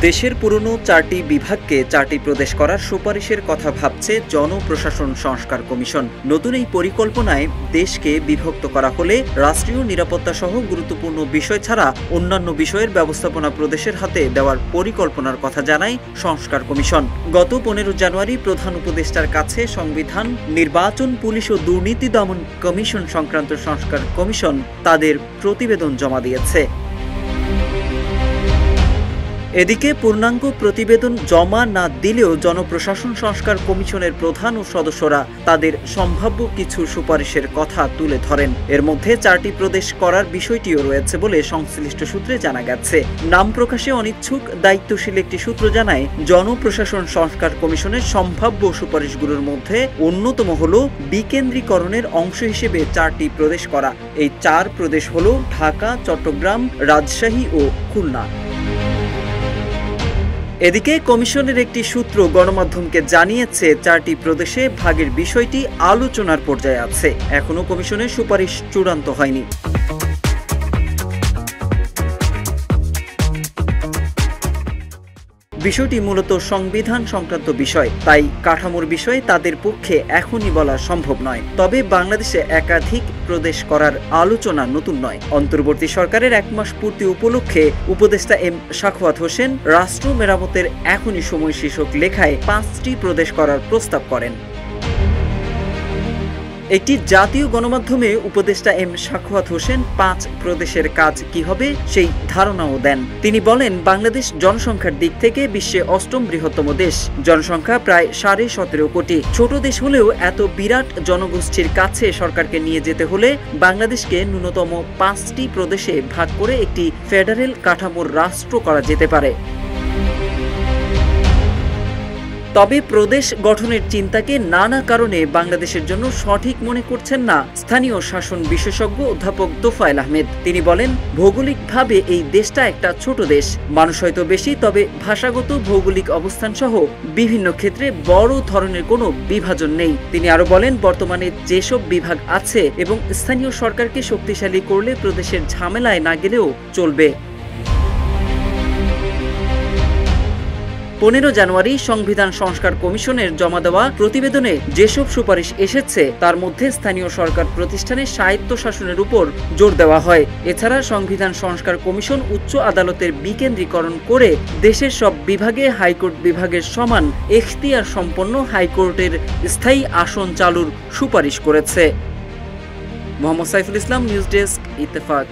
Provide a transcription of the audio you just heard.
দেশের পুরনো 4টি বিভাগকে 4টি প্রদেশ করার সুপারিশের কথা ভাবছে জনপ্রশাসন সংস্কার কমিশন। নতুন এই পরিকল্পনায় দেশকে বিভক্ত করা হলে রাষ্ট্রীয় নিরাপত্তা সহ গুরুত্বপূর্ণ বিষয় ছাড়া অন্যান্য বিষয়ের ব্যবস্থাপনা প্রদেশের হাতে দেওয়ার পরিকল্পনার কথা জানায় সংস্কার কমিশন। গত 15 জানুয়ারি প্রধান উপদেষ্টার কাছে সংবিধান, নির্বাচন, পুলিশ ও দুর্নীতি দমন কমিশন সংক্রান্ত সংস্কার কমিশন তাদের প্রতিবেদন জমা দিয়েছে। এদিকে পূর্ণাঙ্গ প্রতিবেদন জমা না দিলেও জনপ্রশাসন সংস্কার কমিশনের প্রধান ও সদস্যরা তাদের সম্ভাব্য কিছু সুপারিশের কথা তুলে ধরেন। এর মধ্যে 4টি প্রদেশ করার বিষয়টিও রয়েছে বলে সংশ্লিষ্ট সূত্রে জানা গেছে। নাম প্রকাশে অনিচ্ছুক দায়িত্বশীল একটি সূত্র জানায়, জনপ্রশাসন সংস্কার কমিশনের সম্ভাব্য সুপারিশগুলোর মধ্যে অন্যতম হল বিকেন্দ্রীকরণের অংশ হিসেবে 4টি প্রদেশ করা। এই 4 প্রদেশ হল ঢাকা, চট্টগ্রাম, রাজশাহী ও খুলনা। এদিকে কমিশনের একটি সূত্র গণমাধ্যমকে জানিয়েছে, 4টি প্রদেশে ভাগের বিষয়টি আলোচনার পর্যায়ে আছে। এখনো কমিশনের সুপারিশ চূড়ান্ত হয়নি। বিষয়টি মূলত সংবিধান সংক্রান্ত বিষয়, তাই কাঠামোর বিষয়ে তাদের পক্ষে এখনই বলা সম্ভব নয়। তবে বাংলাদেশে একাধিক প্রদেশ করার আলোচনা নতুন নয়। অন্তর্বর্তী সরকারের 1 মাস পূর্তি উপলক্ষে উপদেষ্টা এম সাখাওয়াত হোসেন রাষ্ট্র মেরামতের এখনই সময় শীর্ষক লেখায় 5টি প্রদেশ করার প্রস্তাব করেন। একটি জাতীয় গণমাধ্যমে উপদেষ্টা এম সাখাওয়াত হোসেন 5 প্রদেশের কাজ কি হবে সেই ধারণাও দেন। তিনি বলেন, বাংলাদেশ জনসংখ্যার দিক থেকে বিশ্বে 8ম বৃহত্তম দেশ। জনসংখ্যা প্রায় 17.5 কোটি। ছোট দেশ হলেও এত বিরাট জনগোষ্ঠীর কাছে সরকারকে নিয়ে যেতে হলে বাংলাদেশকে ন্যূনতম 5টি প্রদেশে ভাগ করে একটি ফেডারেল কাঠামোর রাষ্ট্র করা যেতে পারে। তবে প্রদেশ গঠনের চিন্তাকে নানা কারণে বাংলাদেশের জন্য সঠিক মনে করছেন না স্থানীয় শাসন বিশেষজ্ঞ অধ্যাপক তোফায়েল আহমেদ। তিনি বলেন, ভৌগোলিকভাবে এই দেশটা একটা ছোট দেশ, মানুষ হয়তো বেশি, তবে ভাষাগত, ভৌগোলিক অবস্থান সহ বিভিন্ন ক্ষেত্রে বড় ধরনের কোনো বিভাজন নেই। তিনি আরো বলেন, বর্তমানে যেসব বিভাগ আছে এবং স্থানীয় সরকারকে শক্তিশালী করলে প্রদেশের ঝামেলায় না গেলেও চলবে। 15 জানুয়ারি সংবিধান সংস্কার কমিশনের জমা দেওয়া প্রতিবেদনে যেসব সুপারিশ এসেছে তার মধ্যে স্থানীয় সরকার প্রতিষ্ঠানের স্বায়ত্তশাসনের উপর জোর দেওয়া হয়। এছাড়া সংবিধান সংস্কার কমিশন উচ্চ আদালতের বিকেন্দ্রীকরণ করে দেশের সব বিভাগে হাইকোর্ট বিভাগের সমান এখতিয়ার সম্পন্ন হাইকোর্টের স্থায়ী আসন চালুর সুপারিশ করেছে। Mohammad Saiful Islam, news desk, Ittefaq.